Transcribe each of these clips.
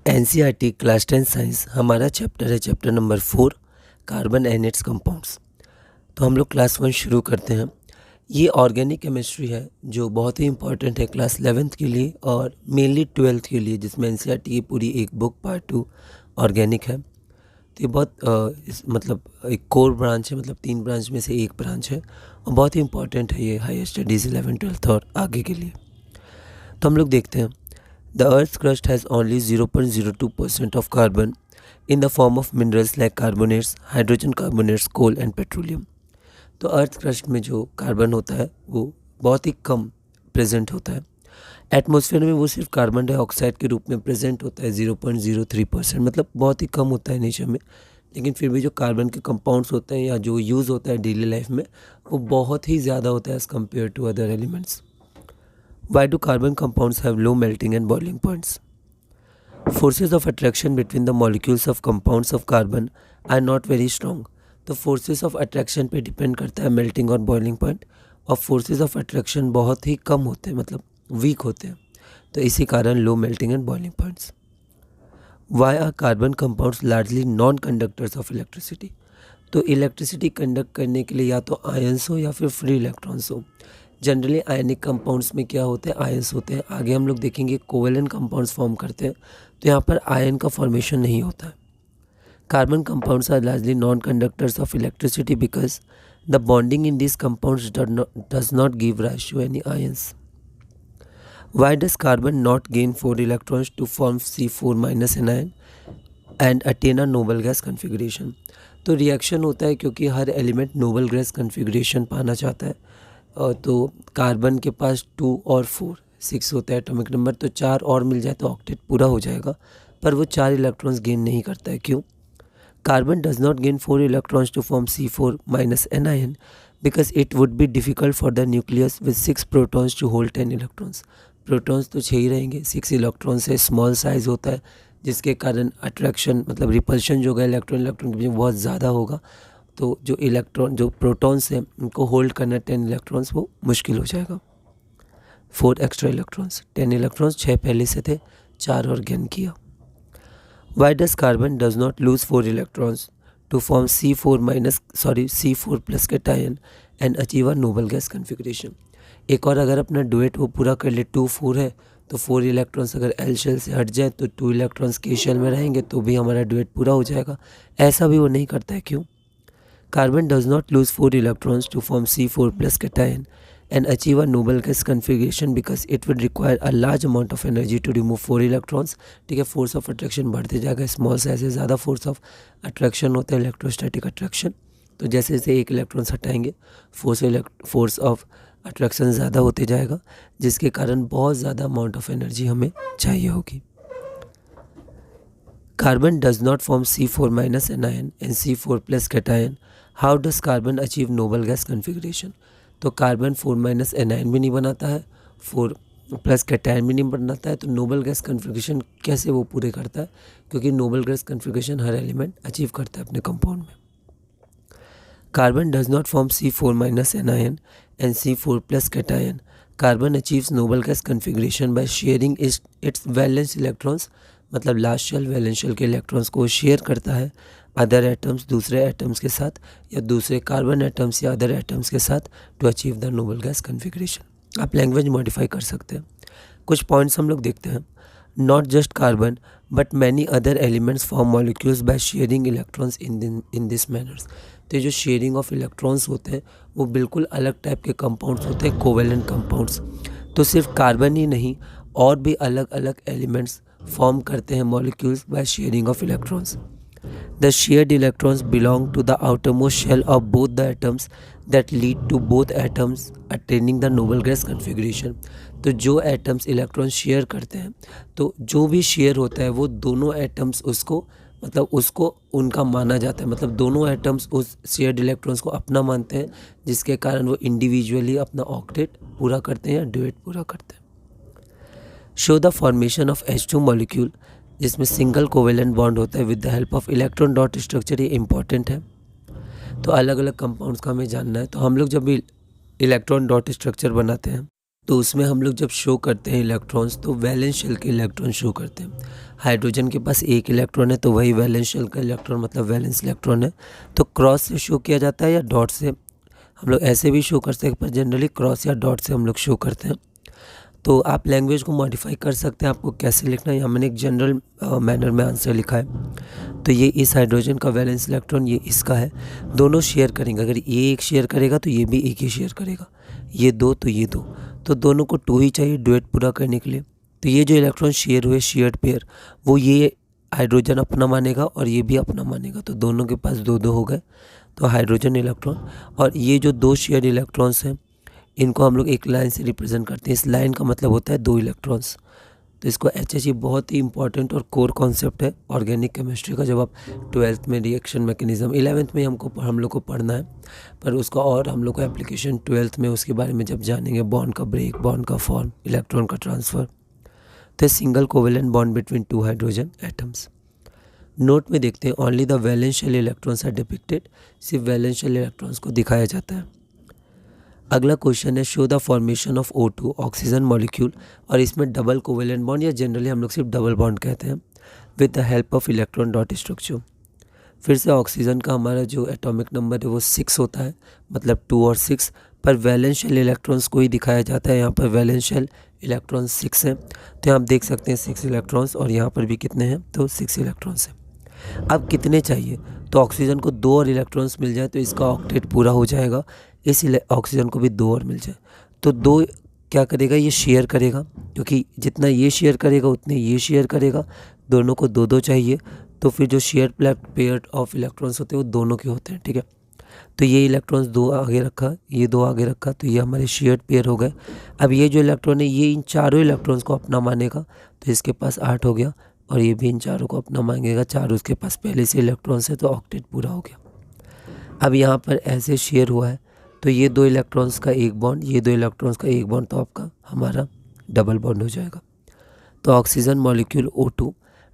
NCERT class 10 science हमारा chapter है chapter number 4 carbon and it's compounds. तो हम लोग क्लास 1 शुरू करते हैं। ये ऑर्गेनिक केमिस्ट्री है जो बहुत ही इंपॉर्टेंट है क्लास 11th के लिए और मेनली 12th के लिए, जिसमें एनसीईआरटी की पूरी एक बुक पार्ट 2 ऑर्गेनिक है। तो ये बहुत मतलब एक कोर ब्रांच है, मतलब 3 ब्रांच में से एक ब्रांच है और बहुत ही इंपॉर्टेंट है ये हायर स्टडीज़ 11th 12th और आगे के लिए। तो हम लोग देखते हैं। The Earth's crust has only 0.02% of carbon in the form of minerals like carbonates, hydrogen carbonates, coal and petroleum। तो अर्थ क्रस्ट में जो कार्बन होता है वो बहुत ही कम प्रेजेंट होता है। एटमॉस्फेयर में वो सिर्फ कार्बन डाइऑक्साइड के रूप में प्रेजेंट होता है 0.03%, मतलब बहुत ही कम होता है नेचर में। लेकिन फिर भी जो कार्बन के कंपाउंड्स होते हैं या जो यूज़ होता है डेली लाइफ में वो बहुत ही ज़्यादा होता है as compare to other elements. Why do carbon compounds have low melting and boiling points? Forces of attraction between the molecules of compounds of carbon are not very strong। तो forces of attraction पे depend करता है melting और boiling point, और forces of attraction बहुत ही कम होते हैं, मतलब weak होते हैं। तो इसी कारण low melting and boiling points। Why are carbon compounds largely non-conductors of electricity? तो इलेक्ट्रिसिटी कंडक्ट करने के लिए या तो आयंस हो या फिर फ्री इलेक्ट्रॉन्स हो। जनरली आयनिक कंपाउंड्स में क्या होते हैं, आयंस होते हैं। आगे हम लोग देखेंगे कोवेलेंट कंपाउंड्स फॉर्म करते हैं, तो यहाँ पर आयन का फॉर्मेशन नहीं होता है। Carbon compounds are largely non conductors of electricity because the bonding in this compounds does not give rise to any ions. Why does carbon not gain 4 electrons to form C4 minus anion and attain a noble gas configuration? तो reaction होता है क्योंकि हर element noble gas configuration पाना चाहता है। तो carbon के पास 2 और 4 6 होता है एटॉमिक नंबर, तो 4 और मिल जाए तो ऑक्टेट पूरा हो जाएगा, पर वो 4 इलेक्ट्रॉन्स गेन नहीं करता है। क्यों? Carbon does not gain 4 electrons to form C4 minus anion because it would be difficult for the nucleus with 6 protons to hold 10 electrons. Protons तो 6 ही रहेंगे, 6 इलेक्ट्रॉन्स है, स्मॉल साइज होता है, जिसके कारण अट्रैक्शन मतलब रिपल्शन जो होगा इलेक्ट्रॉन के बीच में बहुत ज़्यादा होगा। तो जो प्रोटॉन्स हैं उनको होल्ड करना 10 इलेक्ट्रॉन्स वो मुश्किल हो जाएगा। 4 एक्स्ट्रा इलेक्ट्रॉन्स, 10 इलेक्ट्रॉन्स 6 पहले से थे, 4 और गेन किया। Why does carbon does not lose 4 electrons to form C4 plus cation and achieve a noble gas configuration? एक और अगर अपना डुएट वो पूरा कर ले, 2 4 है तो 4 इलेक्ट्रॉन्स अगर एल शेल से हट जाए तो 2 इलेक्ट्रॉन्स के शेल में रहेंगे तो भी हमारा डुएट पूरा हो जाएगा। ऐसा भी वो नहीं करता है। क्यों? Carbon does not lose 4 electrons to form C4 plus cation and achieve a noble gas configuration because it would require a large amount of energy to remove 4 electrons। ठीक है, फोर्स ऑफ अट्रैक्शन बढ़ते जाएगा, small size से ज़्यादा force of attraction होता है, electrostatic attraction. तो जैसे जैसे एक इलेक्ट्रॉन्स हटाएंगे फोर्स ऑफ अट्रैक्शन ज़्यादा होते जाएगा, जिसके कारण बहुत ज़्यादा अमाउंट ऑफ एनर्जी हमें चाहिए होगी। Carbon does not form C4 minus anion and C4 plus cation। How does carbon achieve noble gas configuration? तो कार्बन 4 माइनस एनायन भी नहीं बनाता है, 4 प्लस कैटायन भी नहीं बनाता है, तो नोबल गैस कन्फिग्रेशन कैसे वो पूरे करता है? क्योंकि नोबल गैस कन्फिग्रेशन हर एलिमेंट अचीव करता है अपने कंपाउंड में। Carbon does not form C4 minus anion and C4 plus cation. Carbon achieves Nobel gas configuration by sharing it's valence electrons, मतलब लास्ट शेल वैलेंस शेल के electrons को share करता है other atoms, दूसरे एटम्स के साथ या दूसरे कार्बन एटम्स या अदर एटम्स के साथ to achieve the noble gas configuration. आप लैंग्वेज मॉडिफाई कर सकते हैं। कुछ पॉइंट्स हम लोग देखते हैं। Not just carbon but many other elements form molecules by sharing electrons in this manners. तो जो शेयरिंग ऑफ इलेक्ट्रॉन्स होते हैं वो बिल्कुल अलग टाइप के कंपाउंड्स होते हैं, कोवेलेंट कंपाउंड्स। तो सिर्फ कार्बन ही नहीं, और भी अलग अलग एलिमेंट्स फॉर्म करते हैं molecules by sharing of electrons. The shared electrons belong to the outermost shell of both the atoms that lead to both atoms attaining the noble gas configuration। तो जो एटम्स इलेक्ट्रॉन शेयर करते हैं, तो जो भी share होता है वो दोनों एटम्स उसको उनका माना जाता है, मतलब दोनों एटम्स उस शेयर्ड इलेक्ट्रॉन्स को अपना मानते हैं, जिसके कारण वो इंडिविजुअली अपना ऑक्टेट पूरा करते हैं या डुएट पूरा करते हैं। Show the formation of H2 molecule, जिसमें सिंगल कोवेलेंट बॉन्ड होता है with the help of electron dot structure. ये इंपॉर्टेंट है। तो अलग अलग कंपाउंड्स का हमें जानना है। तो हम लोग जब भी इलेक्ट्रॉन डॉट स्ट्रक्चर बनाते हैं तो उसमें हम लोग जब शो करते हैं इलेक्ट्रॉन्स तो वैलेंस शेल के इलेक्ट्रॉन शो करते हैं। हाइड्रोजन के पास एक इलेक्ट्रॉन है तो वही वैलेंस शेल का इलेक्ट्रॉन मतलब वैलेंस इलेक्ट्रॉन है। तो क्रॉस से शो किया जाता है या डॉट से, हम लोग ऐसे भी शो कर सकते हैं पर जनरली क्रॉस या डॉट से हम लोग शो करते हैं। तो आप लैंग्वेज को मॉडिफाई कर सकते हैं, आपको कैसे लिखना है। यहाँ मैंने एक जनरल मैनर में आंसर लिखा है। तो ये इस हाइड्रोजन का वैलेंस इलेक्ट्रॉन ये इसका है, दोनों शेयर करेंगे। अगर ये एक शेयर करेगा तो ये भी एक ही शेयर करेगा, ये दो तो ये दो, तो दोनों को टू ही चाहिए डुएट पूरा करने के लिए। तो ये जो इलेक्ट्रॉन शेयर हुए शेयर्ड पेयर, वो ये हाइड्रोजन अपना मानेगा और ये भी अपना मानेगा, तो दोनों के पास दो दो हो गए। तो हाइड्रोजन इलेक्ट्रॉन और ये जो दो शेयर इलेक्ट्रॉन्स हैं इनको हम लोग एक लाइन से रिप्रेजेंट करते हैं। इस लाइन का मतलब होता है दो इलेक्ट्रॉन्स। तो इसको HH बहुत ही इंपॉर्टेंट और कोर कॉन्सेप्ट है ऑर्गेनिक केमिस्ट्री का। जब आप 12th में रिएक्शन मैकेनिज्म, 11th में हम लोग को पढ़ना है, पर उसका और हम लोग को एप्लीकेशन 12th में उसके बारे में जब जानेंगे, बॉन्ड का ब्रेक, बॉन्ड का फॉर्म, इलेक्ट्रॉन का ट्रांसफ़र। तो single covalent bond between two hydrogen atoms. Note में देखते हैं only the valence shell electrons are depicted, सिर्फ वैलेंस शेल इलेक्ट्रॉन्स को दिखाया जाता है। अगला क्वेश्चन है show the formation of O2 oxygen molecule, और इसमें डबल कोवेलेंट बॉन्ड या जनरली हम लोग सिर्फ डबल बॉन्ड कहते हैं, with the help of electron dot structure. फिर से ऑक्सीजन का हमारा जो एटॉमिक नंबर है वो 6 होता है, मतलब 2 और 6, पर वैलेंस शेल इलेक्ट्रॉन्स को ही दिखाया जाता है। यहाँ पर वैलेंस शेल इलेक्ट्रॉन 6 हैं, तो यहाँ आप देख सकते हैं 6 इलेक्ट्रॉन्स, और यहाँ पर भी कितने हैं, तो 6 इलेक्ट्रॉन्स हैं। अब कितने चाहिए, तो ऑक्सीजन को 2 और इलेक्ट्रॉन्स मिल जाए तो इसका ऑक्टेट पूरा हो जाएगा। इस ऑक्सीजन को भी 2 और मिल जाए तो 2 क्या करेगा, ये शेयर करेगा, क्योंकि जितना ये शेयर करेगा उतने ये शेयर करेगा, दोनों को 2 2 चाहिए। तो फिर जो शेयर पेयर ऑफ इलेक्ट्रॉन्स होते हैं वो दोनों के होते हैं, ठीक है। तो ये इलेक्ट्रॉन्स 2 आगे रखा, ये 2 आगे रखा, तो ये हमारे शेयर्ड पेयर हो गए। अब ये जो इलेक्ट्रॉन है ये इन चारों इलेक्ट्रॉन्स को अपना मानेगा, तो इसके पास 8 हो गया, और ये भी इन चारों को अपना मांगेगा, चारों उसके पास पहले से इलेक्ट्रॉन्स है, तो ऑक्टेट पूरा हो गया। अब यहाँ पर ऐसे शेयर हुआ है तो ये 2 इलेक्ट्रॉन्स का एक बॉन्ड, ये 2 इलेक्ट्रॉन्स का एक बॉन्ड, तो आपका हमारा डबल बॉन्ड हो जाएगा। तो oxygen molecule O2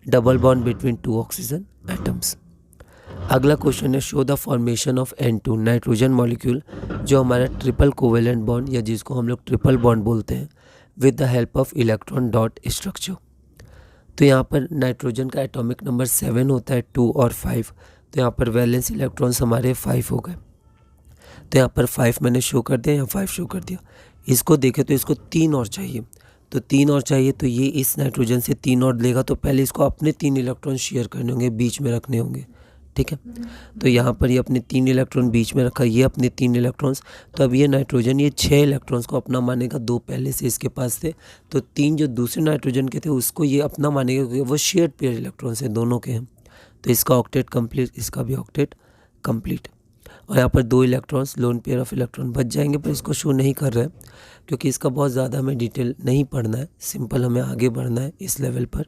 double bond between 2 oxygen atoms. अगला क्वेश्चन है show the formation of N2 nitrogen molecule, जो हमारा ट्रिपल कोवेलेंट बॉन्ड या जिसको हम लोग ट्रिपल बॉन्ड बोलते हैं, with the help of electron dot structure. तो यहाँ पर नाइट्रोजन का एटॉमिक नंबर 7 होता है, 2 और 5, तो यहाँ पर वैलेंस इलेक्ट्रॉन्स हमारे 5 हो गए। तो यहाँ पर 5 मैंने शो कर दिया, यहाँ 5 शो कर दिया। इसको देखें तो इसको 3 और चाहिए, तो 3 और चाहिए, तो ये इस नाइट्रोजन से 3 और लेगा, तो पहले इसको अपने 3 इलेक्ट्रॉन शेयर करने होंगे, बीच में रखने होंगे, ठीक है। तो यहाँ पर ये अपने 3 इलेक्ट्रॉन बीच में रखा, ये अपने 3 इलेक्ट्रॉन्स, तो अब ये नाइट्रोजन ये 6 इलेक्ट्रॉन्स को अपना मानेगा, 2 पहले से इसके पास थे, तो 3 जो दूसरे नाइट्रोजन के थे उसको ये अपना मानेगा, क्योंकि वो शेयर्ड पेयर इलेक्ट्रॉन्स हैं, दोनों के हैं। तो इसका ऑक्टेट कंप्लीट, इसका भी ऑक्टेट कंप्लीट। और यहाँ पर 2 electrons lone pair of electron बच जाएंगे, पर इसको शो नहीं कर रहे हैं क्योंकि इसका बहुत ज़्यादा हमें डिटेल नहीं पढ़ना है, सिंपल हमें आगे बढ़ना है इस लेवल पर।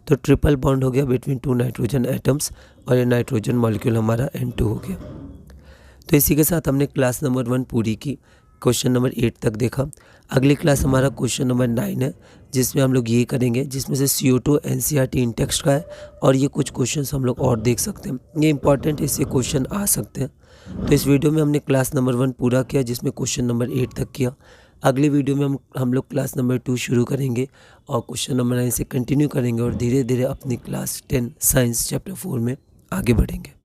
तो ट्रिपल बॉन्ड हो गया बिटवीन 2 नाइट्रोजन एटम्स, और ये नाइट्रोजन मॉलिक्यूल हमारा N2 हो गया। तो इसी के साथ हमने क्लास नंबर 1 पूरी की, क्वेश्चन नंबर 8 तक देखा। अगली क्लास हमारा क्वेश्चन नंबर 9 है, जिसमें हम लोग ये करेंगे, जिसमें से CO2 NCERT इन टेक्स्ट का है, और ये कुछ क्वेश्चंस हम लोग और देख सकते हैं, ये इंपॉर्टेंट है, इससे क्वेश्चन आ सकते हैं। तो इस वीडियो में हमने क्लास नंबर 1 पूरा किया, जिसमें क्वेश्चन नंबर 8 तक किया। अगली वीडियो में हम लोग क्लास नंबर 2 शुरू करेंगे और क्वेश्चन नंबर 9 से कंटिन्यू करेंगे, और धीरे धीरे अपनी क्लास 10 साइंस चैप्टर 4 में आगे बढ़ेंगे।